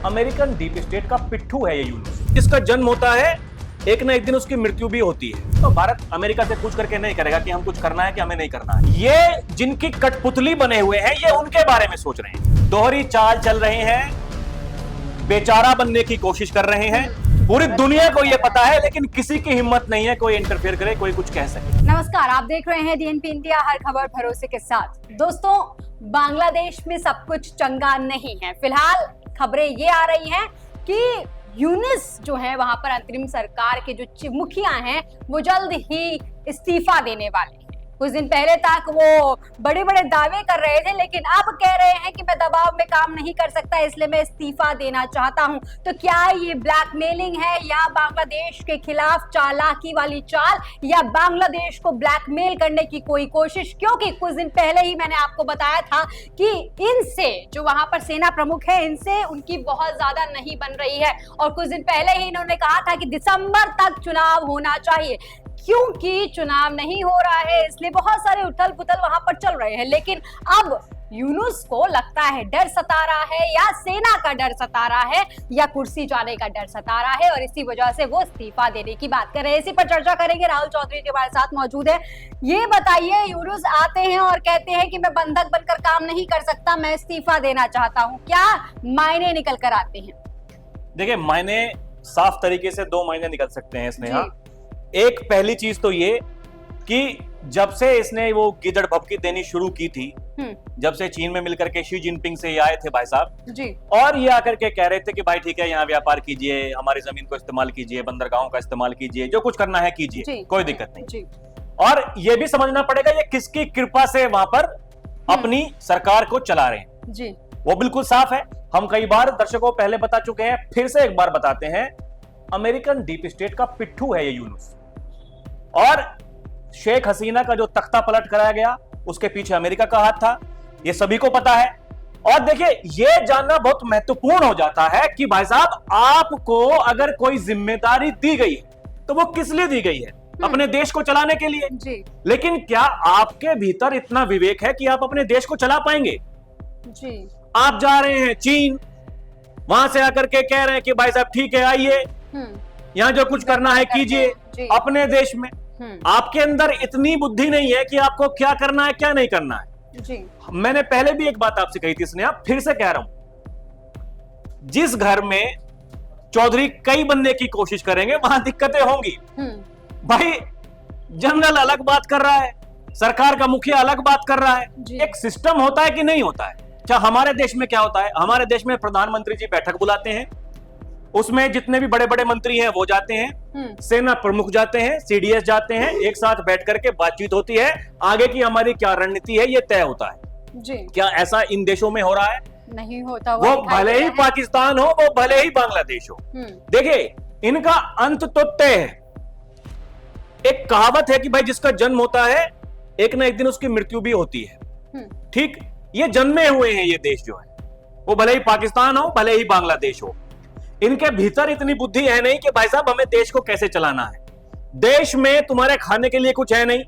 American deep state का पिट्ठू है ये यूनुस। इसका जन्म होता है, एक ना एक दिन उसकी मृत्यु भी होती है। तो भारत अमेरिका से पूछ करके नहीं करेगा कि हम कुछ करना है कि हमें नहीं करना है। ये जिनकी कठपुतली बने हुए हैं, ये उनके बारे में सोच रहे हैं, दोहरी चाल चल रहे हैं, बेचारा बनने की कोशिश कर रहे हैं। पूरी दुनिया को ये पता है, लेकिन किसी की हिम्मत नहीं है कोई इंटरफेयर करे, कोई कुछ कह सके। नमस्कार, आप देख रहे हैं डीएनपी इंडिया, हर खबर भरोसे के साथ। दोस्तों, बांग्लादेश में सब कुछ चंगा नहीं है। फिलहाल खबरें ये आ रही हैं कि यूनुस जो है वहां पर अंतरिम सरकार के जो मुखिया हैं वो जल्द ही इस्तीफा देने वाले हैं। कुछ दिन पहले तक वो बड़े बड़े दावे कर रहे थे, लेकिन अब कह रहे हैं कि मैं दबाव में काम नहीं कर सकता, इसलिए मैं इस्तीफा देना चाहता हूं। तो क्या ये ब्लैकमेलिंग है या बांग्लादेश के खिलाफ चालाकी वाली चाल, या बांग्लादेश को ब्लैकमेल करने की कोई कोशिश? क्योंकि कुछ दिन पहले ही मैंने आपको बताया था कि इनसे, जो वहां पर सेना प्रमुख है, इनसे उनकी बहुत ज्यादा नहीं बन रही है। और कुछ दिन पहले ही इन्होंने कहा था कि दिसंबर तक चुनाव होना चाहिए। क्योंकि चुनाव नहीं हो रहा है, इसलिए बहुत सारे उथल पुथल वहां पर चल रहे हैं। लेकिन अब यूनुस को लगता है डर सता रहा है, या सेना का डर सता रहा है, या कुर्सी जाने का डर सता रहा है, और इसी वजह से वो इस्तीफा देने की बात कर रहे हैं। इसी पर चर्चा करेंगे। राहुल चौधरी हमारे साथ मौजूद है। ये बताइए, यूनुस आते हैं और कहते हैं कि मैं बंधक बनकर काम नहीं कर सकता, मैं इस्तीफा देना चाहता हूँ। क्या मायने निकल कर आते हैं? देखिए, मायने साफ तरीके से दो मायने निकल सकते हैं स्नेहा। एक पहली चीज तो ये कि जब से इसने वो गिदड़ भभकी देनी शुरू की थी, जब से चीन में मिलकर के शी जिनपिंग से ये आए थे भाई साहब जी, और ये आकर के कह रहे थे कि भाई ठीक है, यहाँ व्यापार कीजिए, हमारी जमीन को इस्तेमाल कीजिए, बंदरगाहों का इस्तेमाल कीजिए, जो कुछ करना है कीजिए, कोई दिक्कत नहीं जी। और ये भी समझना पड़ेगा ये किसकी कृपा से वहां पर अपनी सरकार को चला रहे हैं जी, वो बिल्कुल साफ है। हम कई बार दर्शकों पहले बता चुके हैं, फिर से एक बार बताते हैं, अमेरिकन डीप स्टेट का पिट्ठू है ये यूनुस। और शेख हसीना का जो तख्ता पलट कराया गया, उसके पीछे अमेरिका का हाथ था, ये सभी को पता है। और देखिए, ये जानना बहुत महत्वपूर्ण हो जाता है कि भाई साहब, आपको अगर कोई जिम्मेदारी दी गई है तो वो किस लिए दी गई है? अपने देश को चलाने के लिए जी। लेकिन क्या आपके भीतर इतना विवेक है कि आप अपने देश को चला पाएंगे जी? आप जा रहे हैं चीन, वहां से आकर के कह रहे हैं कि भाई साहब ठीक है, आइए यहाँ जो कुछ करना है कीजिए अपने देश में। आपके अंदर इतनी बुद्धि नहीं है कि आपको क्या करना है क्या नहीं करना है जी। मैंने पहले भी एक बात आपसे कही थी स्नेहा, फिर से कह रहा हूं, जिस घर में चौधरी कई बनने की कोशिश करेंगे वहां दिक्कतें होंगी। भाई, जनरल अलग बात कर रहा है, सरकार का मुखिया अलग बात कर रहा है। एक सिस्टम होता है कि नहीं होता है? क्या हमारे देश में क्या होता है? हमारे देश में प्रधानमंत्री जी बैठक बुलाते हैं, उसमें जितने भी बड़े बड़े मंत्री हैं वो जाते हैं, सेना प्रमुख जाते हैं, सीडीएस जाते हैं, एक साथ बैठ करके बातचीत होती है, आगे की हमारी क्या रणनीति है ये तय होता है जी। क्या ऐसा इन देशों में हो रहा है? नहीं होता। वो भले ही पाकिस्तान हो, वो भले ही बांग्लादेश हो, देखिए इनका अंत तो तय है। एक कहावत है कि भाई जिसका जन्म होता है, एक ना एक दिन उसकी मृत्यु भी होती है। ठीक, ये जन्मे हुए हैं ये देश जो है, वो भले ही पाकिस्तान हो, भले ही बांग्लादेश हो, इनके भीतर इतनी बुद्धि है नहीं कि भाई साहब हमें देश को कैसे चलाना है। देश में तुम्हारे खाने के लिए कुछ है नहीं,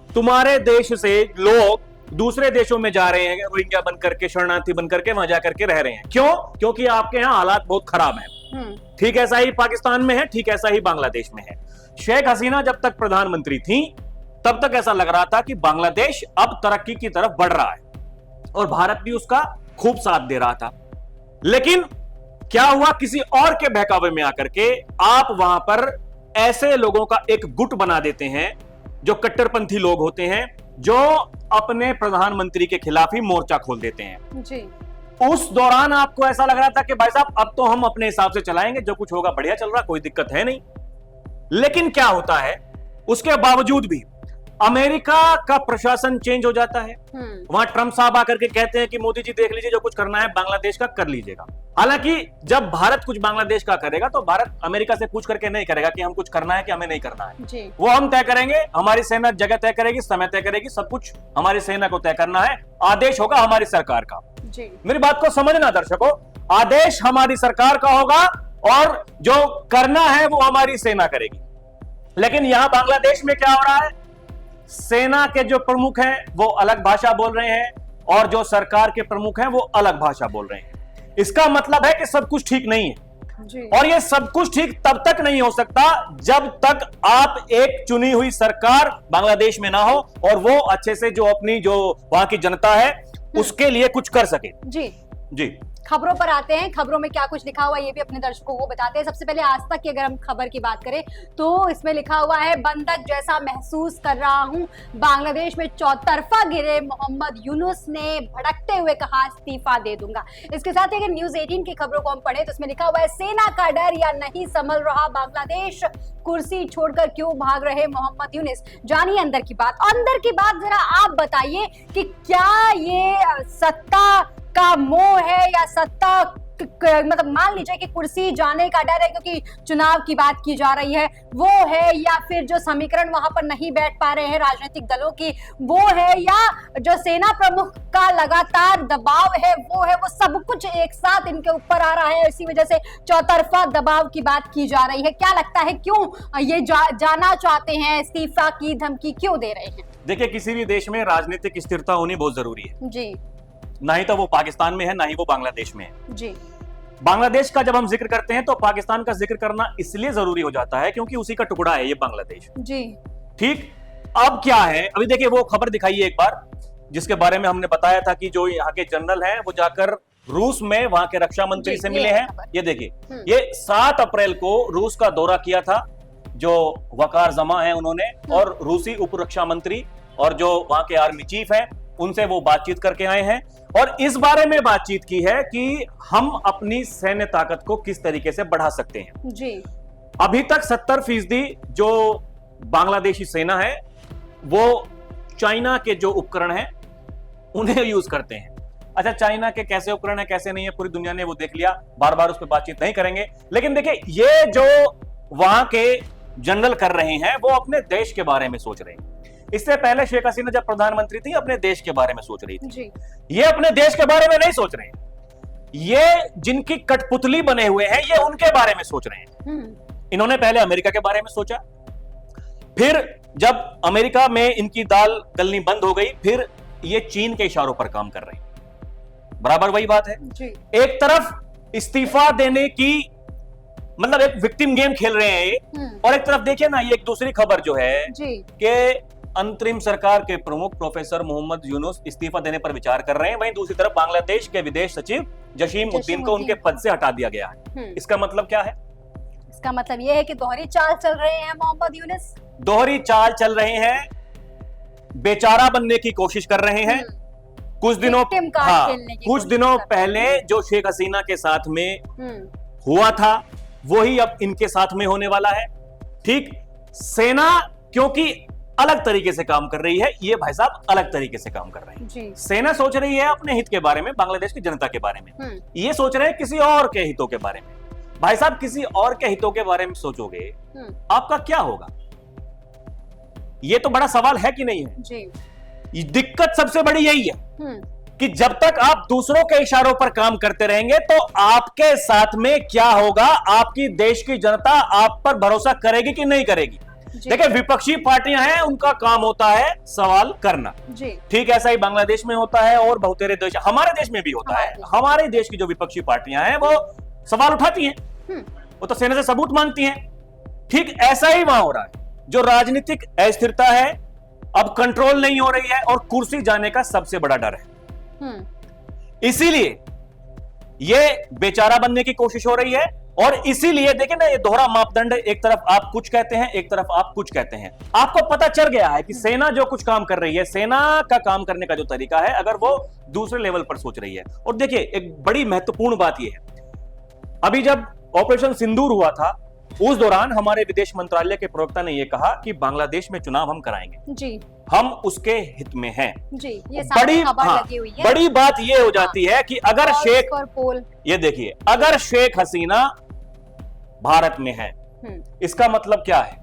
तुम्हारे देश से लोग दूसरे देशों में जा रहे हैं, रोहिंग्या बनकर के, शरणार्थी बनकर के वहां जाकर के रह रहे हैं। क्यों? क्योंकि आपके यहाँ हालात बहुत खराब हैं। ठीक ऐसा ही पाकिस्तान में है, ठीक ऐसा ही बांग्लादेश में है। शेख हसीना जब तक प्रधानमंत्री थी, तब तक ऐसा लग रहा था कि बांग्लादेश अब तरक्की की तरफ बढ़ रहा है और भारत भी उसका खूब साथ दे रहा था। लेकिन क्या हुआ? किसी और के बहकावे में आकर के आप वहां पर ऐसे लोगों का एक गुट बना देते हैं जो कट्टरपंथी लोग होते हैं, जो अपने प्रधानमंत्री के खिलाफ ही मोर्चा खोल देते हैं जी। उस दौरान आपको ऐसा लग रहा था कि भाई साहब अब तो हम अपने हिसाब से चलाएंगे, जो कुछ होगा बढ़िया चल रहा, कोई दिक्कत है नहीं। लेकिन क्या होता है, उसके बावजूद भी अमेरिका का प्रशासन चेंज हो जाता है। वहां ट्रंप साहब आकर के कहते हैं कि मोदी जी देख लीजिए, जो कुछ करना है बांग्लादेश का कर लीजिएगा। हालांकि जब भारत कुछ बांग्लादेश का करेगा तो भारत अमेरिका से पूछ करके नहीं करेगा कि हम कुछ करना है कि हमें नहीं करना है जी। वो हम तय करेंगे, हमारी सेना जगह तय करेगी, समय तय करेगी, सब कुछ हमारी सेना को तय करना है। आदेश होगा हमारी सरकार का जी। मेरी बात को समझना दर्शकों, आदेश हमारी सरकार का होगा और जो करना है वो हमारी सेना करेगी। लेकिन यहां बांग्लादेश में क्या हो रहा है? सेना के जो प्रमुख हैं वो अलग भाषा बोल रहे हैं और जो सरकार के प्रमुख हैं वो अलग भाषा बोल रहे हैं। इसका मतलब है कि सब कुछ ठीक नहीं है। जी। और ये सब कुछ ठीक तब तक नहीं हो सकता जब तक आप एक चुनी हुई सरकार बांग्लादेश में ना हो और वो अच्छे से जो अपनी जो वहां की जनता है उसके लिए कुछ कर सके। जी जी, खबरों पर आते हैं। खबरों में क्या कुछ लिखा हुआ है ये भी अपने दर्शकों को बताते हैं। सबसे पहले आज तक की अगर हम खबर की बात करें तो इसमें लिखा हुआ है, बंधक जैसा महसूस कर रहा हूं, बांग्लादेश में चौतरफा गिरे मोहम्मद यूनुस ने भड़कते हुए कहा इस्तीफा दे दूंगा। इसके साथ ही अगर न्यूज 18 की खबरों को हम पढ़े तो इसमें लिखा हुआ है, सेना का डर या नहीं संभल रहा बांग्लादेश, कुर्सी छोड़कर क्यों भाग रहे मोहम्मद यूनुस। जानिए अंदर की बात जरा आप बताइए कि क्या ये सत्ता का मोह है या सत्ता मतलब मान लीजिए कि कुर्सी जाने का डर है क्योंकि चुनाव की बात की जा रही है वो है, या फिर जो समीकरण वहां पर नहीं बैठ पा रहे हैं राजनीतिक दलों की वो है, या जो सेना प्रमुख का लगातार दबाव है वो है, वो सब कुछ एक साथ इनके ऊपर आ रहा है, इसी वजह से चौतरफा दबाव की बात की जा रही है। क्या लगता है क्यों ये जाना चाहते हैं, इस्तीफा की धमकी क्यों दे रहे हैं? देखिए किसी भी देश में राजनीतिक स्थिरता होनी बहुत जरूरी है जी। ना ही तो वो पाकिस्तान में है ना ही वो बांग्लादेश में है। जी। बांग्लादेश का जब हम जिक्र करते हैं तो पाकिस्तान का जिक्र करना इसलिए जरूरी हो जाता है क्योंकि उसी का टुकड़ा है ये बांग्लादेश। जी। ठीक, अब क्या है, अभी देखिए वो खबर दिखाइए एक बार जिसके बारे में हमने बताया था कि जो यहाँ के जनरल हैं वो जाकर रूस में वहां के रक्षा मंत्री से मिले हैं। ये देखिए ये 7 अप्रैल को रूस का दौरा किया था जो वकार जमा है उन्होंने, और रूसी उप रक्षा मंत्री और जो वहां के आर्मी चीफ हैं उनसे वो बातचीत करके आए हैं और इस बारे में बातचीत की है कि हम अपनी सैन्य ताकत को किस तरीके से बढ़ा सकते हैं। जी। अभी तक 70% जो बांग्लादेशी सेना है वो चाइना के जो उपकरण हैं उन्हें यूज करते हैं। अच्छा, चाइना के कैसे उपकरण है कैसे नहीं है पूरी दुनिया ने वो देख लिया, बार बार उस पर बातचीत नहीं करेंगे। लेकिन देखिए ये जो वहां के जनरल कर रहे हैं वो अपने देश के बारे में सोच रहे हैं। इससे पहले शेख हसीना जब प्रधानमंत्री थी अपने देश के बारे में सोच रही थी जी। ये अपने देश के बारे में नहीं सोच रहे हैं, ये जिनकी कठपुतली बने हुए हैं ये उनके बारे में सोच रहे हैं। इन्होंने पहले अमेरिका के बारे में सोचा, फिर जब अमेरिका में इनकी दाल गलनी बंद हो गई फिर ये चीन के इशारों पर काम कर रहे हैं। बराबर वही बात है जी। एक तरफ इस्तीफा देने की मतलब एक विक्टिम गेम खेल रहे हैं ये, और एक तरफ देखिए ना ये एक दूसरी खबर जो है कि अंतरिम सरकार के प्रमुख प्रोफेसर मोहम्मद यूनुस इस्तीफा देने पर विचार कर रहे हैं। वहीं दूसरी तरफ बांग्लादेश के विदेश सचिव जसीम उद्दीन को उनके पद से हटा दिया गया है। इसका मतलब क्या है? इसका मतलब यह है कि दोहरी चाल चल रहे हैं मोहम्मद यूनुस, दोहरी चाल चल रहे हैं, बेचारा बनने की कोशिश कर रहे हैं। कुछ दिनों पहले जो शेख हसीना के साथ में हुआ था वही अब इनके साथ में होने वाला है। ठीक, सेना क्योंकि अलग तरीके से काम कर रही है, ये भाई साहब अलग तरीके से काम कर रहे हैं जी। सेना सोच रही है अपने हित के बारे में, बांग्लादेश की जनता के बारे में, ये सोच रहे हैं किसी और के हितों के बारे में। भाई साहब किसी और के हितों के बारे में सोचोगे आपका क्या होगा? ये तो बड़ा सवाल है कि नहीं है जी। दिक्कत सबसे बड़ी यही है कि जब तक आप दूसरों के इशारों पर काम करते रहेंगे तो आपके साथ में क्या होगा, आपकी देश की जनता आप पर भरोसा करेगी कि नहीं करेगी। देखिए विपक्षी पार्टियां हैं उनका काम होता है सवाल करना जी। ठीक ऐसा ही बांग्लादेश में होता है और बहुतेरे देश, हमारे देश में भी होता है। हमारे देश की जो विपक्षी पार्टियां हैं वो सवाल उठाती हैं, वो तो सेना से सबूत मांगती हैं। ठीक ऐसा ही वहां हो रहा है। जो राजनीतिक अस्थिरता है अब कंट्रोल नहीं हो रही है और कुर्सी जाने का सबसे बड़ा डर है। इसीलिए ये बेचारा बनने की कोशिश हो रही है और इसीलिए देखिए ना ये दोहरा मापदंड, एक तरफ आप कुछ कहते हैं एक तरफ आप कुछ कहते हैं। आपको पता चल गया है कि सेना जो कुछ काम कर रही है, सेना का काम करने का जो तरीका है अगर वो दूसरे लेवल पर सोच रही है। और देखिए एक बड़ी महत्वपूर्ण बात यह है, अभी जब ऑपरेशन सिंदूर हुआ था उस दौरान हमारे विदेश मंत्रालय के प्रवक्ता ने यह कहा कि बांग्लादेश में चुनाव हम कराएंगे जी, हम उसके हित में हैं जी। ये बड़ी बात यह हो जाती है कि अगर ये देखिए अगर शेख हसीना भारत में है इसका मतलब क्या है?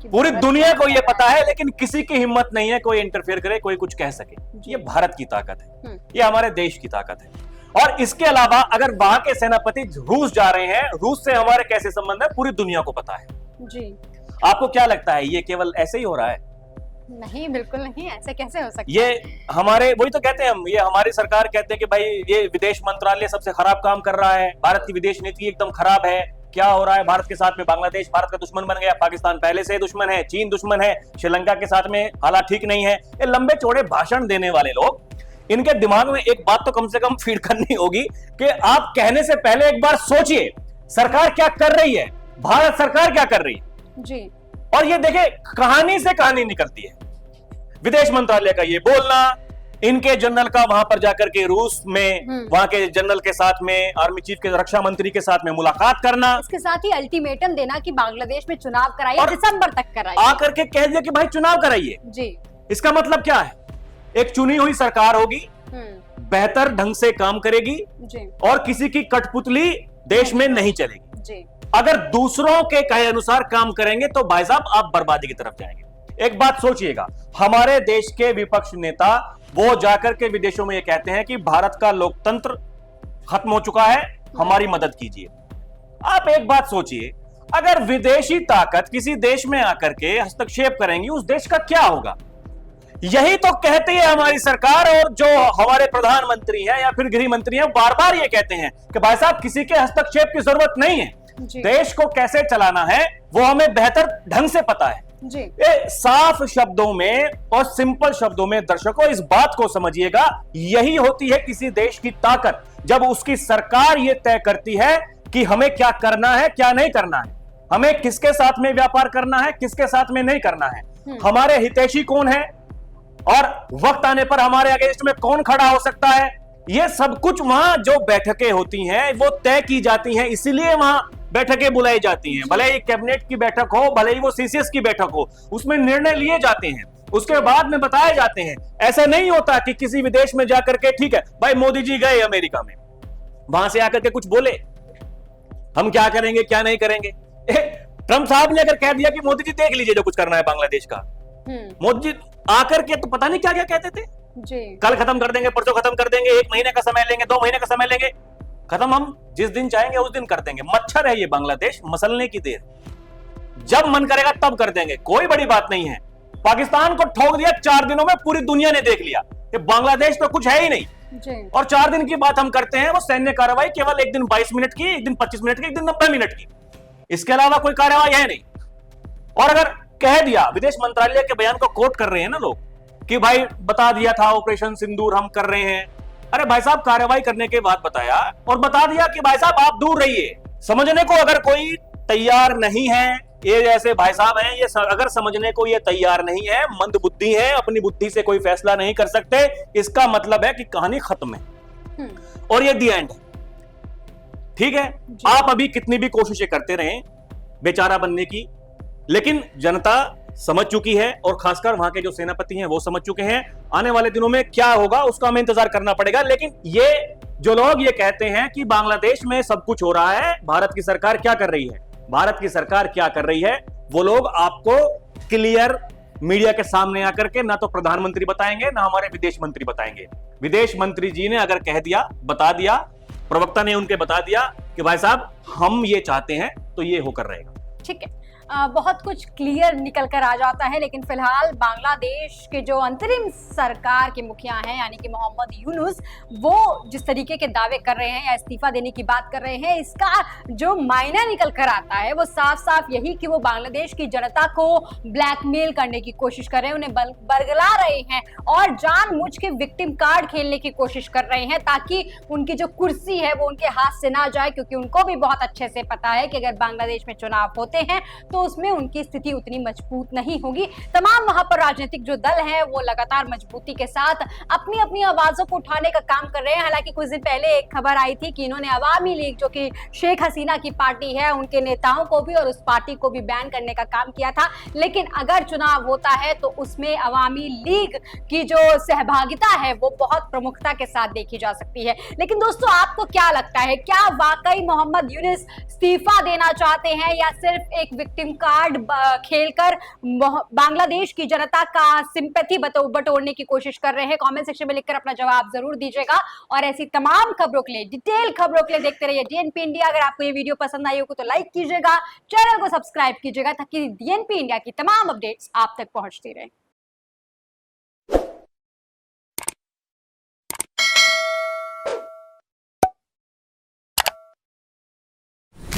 पूरी दुनिया को यह पता है लेकिन किसी की हिम्मत नहीं है कोई इंटरफेयर करे, कोई कुछ कह सके। ये भारत की ताकत है, ये हमारे देश की ताकत है। और इसके अलावा अगर वहां के सेनापति रूस जा रहे हैं, रूस से हमारे कैसे संबंध है पूरी दुनिया को पता है जी। आपको क्या लगता है ये केवल ऐसे ही हो रहा है? नहीं, बिल्कुल नहीं, ऐसे कैसे हो सकता है? ये हमारे, वही तो कहते हैं हम, ये हमारी सरकार कहते हैं कि भाई ये विदेश मंत्रालय सबसे खराब काम कर रहा है, भारत की विदेश नीति एकदम खराब है, क्या हो रहा है भारत के साथ में, बांग्लादेश भारत का दुश्मन बन गया, पाकिस्तान पहले से दुश्मन है, चीन दुश्मन है, श्रीलंका के साथ में हालात ठीक नहीं है। ये लंबे चौड़े भाषण देने वाले लोग, इनके दिमाग में एक बात तो कम से कम फीड करनी होगी कि आप कहने से पहले एक बार सोचिए सरकार क्या कर रही है, भारत सरकार क्या कर रही है जी। और ये देखे कहानी से कहानी निकलती है। विदेश मंत्रालय का ये बोलना, इनके जनरल का वहां पर जाकर के रूस में वहां के जनरल के साथ में, आर्मी चीफ के रक्षा मंत्री के साथ में मुलाकात करना, इसके साथ ही अल्टीमेटम देना कि बांग्लादेश में चुनाव कराइए, दिसंबर तक कराइए, आकर के कह दिया कि भाई चुनाव कराइए जी। इसका मतलब क्या है? एक चुनी हुई सरकार होगी, बेहतर ढंग से काम करेगी जी। और किसी की कठपुतली देश में नहीं चलेगी जी। अगर दूसरों के कहे अनुसार काम करेंगे तो भाई साहब आप बर्बादी की तरफ जाएंगे। एक बात सोचिएगा, हमारे देश के विपक्ष नेता वो जाकर के विदेशों में ये कहते हैं कि भारत का लोकतंत्र खत्म हो चुका है, हमारी मदद कीजिए। आप एक बात सोचिए, अगर विदेशी ताकत किसी देश में आकर के हस्तक्षेप करेंगी, उस देश का क्या होगा? यही तो कहती है हमारी सरकार, और जो हमारे प्रधानमंत्री हैं या फिर गृह मंत्री हैं बार बार ये कहते हैं कि भाई साहब किसी के हस्तक्षेप की जरूरत नहीं है, देश को कैसे चलाना है वो हमें बेहतर ढंग से पता है जी। ये साफ शब्दों में और सिंपल शब्दों में दर्शकों इस बात को समझिएगा, यही होती है किसी देश की ताकत, जब उसकी सरकार ये तय करती है कि हमें क्या करना है क्या नहीं करना है, हमें किसके साथ में व्यापार करना है किसके साथ में नहीं करना है, हमारे हितैषी कौन है और वक्त आने पर हमारे अगेंस्ट में कौन खड़ा हो सकता है। ये सब कुछ वहां जो बैठकें होती हैं वो तय की जाती हैं, इसीलिए वहां बैठकें बुलाई जाती हैं, भले ही कैबिनेट की बैठक हो, भले ही वो सीसीएस की बैठक हो, उसमें निर्णय लिए जाते हैं, उसके बाद में बताए जाते हैं। ऐसा नहीं होता कि किसी विदेश में जाकर के ठीक है भाई मोदी जी गए अमेरिका में, वहां से आकर के कुछ बोले हम क्या करेंगे क्या नहीं करेंगे। ट्रंप साहब ने अगर कह दिया कि मोदी जी देख लीजिए जो कुछ करना है बांग्लादेश का, मोदी जी आकर के तो पता नहीं क्या क्या कहते थे जी। कल खत्म कर देंगे, परसों खत्म कर देंगे, 1 महीने का समय लेंगे, 2 महीने का समय लेंगे, खत्म हम जिस दिन चाहेंगे उस दिन कर देंगे। मच्छर है ये बांग्लादेश, मसलने की देर, जब मन करेगा तब कर देंगे, कोई बड़ी बात नहीं है। पाकिस्तान को ठोक दिया 4 दिनों में, पूरी दुनिया ने देख लिया कि बांग्लादेश तो कुछ है ही नहीं जी। और 4 दिन की बात हम करते हैं, वो सैन्य कार्रवाई केवल एक दिन 22 मिनट की, एक दिन 25 मिनट की, एक दिन 90 मिनट की, इसके अलावा कोई कार्रवाई है नहीं। और अगर कह दिया, विदेश मंत्रालय के बयान को कोट कर रहे हैं ना लोग कि भाई बता दिया था ऑपरेशन सिंदूर हम कर रहे हैं, अरे भाई साहब कार्रवाई करने के बाद बताया और बता दिया कि भाई साहब आप दूर रहिए। समझने को अगर कोई तैयार नहीं है, ये जैसे भाई साहब हैं, ये अगर समझने को ये तैयार नहीं है, मंद बुद्धि है, अपनी बुद्धि से कोई फैसला नहीं कर सकते, इसका मतलब है कि कहानी खत्म है और ये दी एंड है। ठीक है, आप अभी कितनी भी कोशिशें करते रहें बेचारा बनने की, लेकिन जनता समझ चुकी है और खासकर वहां के जो सेनापति हैं वो समझ चुके हैं। आने वाले दिनों में क्या होगा उसका हमें इंतजार करना पड़ेगा। लेकिन ये जो लोग ये कहते हैं कि बांग्लादेश में सब कुछ हो रहा है, भारत की सरकार क्या कर रही है, भारत की सरकार क्या कर रही है, वो लोग आपको क्लियर मीडिया के सामने आकर के ना तो प्रधानमंत्री बताएंगे ना हमारे विदेश मंत्री बताएंगे। विदेश मंत्री जी ने अगर कह दिया, बता दिया, प्रवक्ता ने उनके बता दिया कि भाई साहब हम ये चाहते हैं, तो ये होकर रहेगा। ठीक है, बहुत कुछ क्लियर निकल कर आ जाता है, लेकिन फिलहाल बांग्लादेश के जो अंतरिम सरकार के मुखिया हैं यानी कि मोहम्मद यूनुस, वो जिस तरीके के दावे कर रहे हैं या इस्तीफा देने की बात कर रहे हैं, इसका जो मायना निकल कर आता है वो साफ साफ यही कि वो बांग्लादेश की जनता को ब्लैकमेल करने की कोशिश कर रहे हैं, उन्हें बरगला रहे हैं और जानबूझ के विक्टिम कार्ड खेलने की कोशिश कर रहे हैं ताकि उनकी जो कुर्सी है वो उनके हाथ से ना जाए, क्योंकि उनको भी बहुत अच्छे से पता है कि अगर बांग्लादेश में चुनाव होते हैं तो उसमें उनकी स्थिति उतनी मजबूत नहीं होगी। तमाम वहां पर राजनीतिक जो दल हैं वो लगातार मजबूती के साथ अपनी अपनी आवाजों को उठाने का काम कर रहे हैं। हालांकि कुछ दिन पहले एक खबर आई थी कि इन्होंने अवामी लीग, जो कि शेख हसीना की पार्टी है, उनके नेताओं को भी और उस पार्टी को भी बैन करने का काम किया था। लेकिन अगर चुनाव होता है तो उसमें अवामी लीग की जो सहभागिता है वो बहुत प्रमुखता के साथ देखी जा सकती है। लेकिन दोस्तों, आपको क्या लगता है, क्या वाकई मोहम्मद यूनुस इस्तीफा देना चाहते हैं या सिर्फ एक विक्टिम कार्ड खेलकर बांग्लादेश की जनता का सिंपैथी बटोरने की कोशिश कर रहे हैं? कमेंट सेक्शन में लिखकर अपना जवाब जरूर दीजिएगा और ऐसी तमाम खबरों के लिए, डिटेल खबरों के लिए देखते रहिए डीएनपी इंडिया। अगर आपको ये वीडियो पसंद आई हो तो लाइक कीजिएगा, चैनल को सब्सक्राइब कीजिएगा ताकि डीएनपी इंडिया की तमाम अपडेट्स आप तक पहुंचती रहे।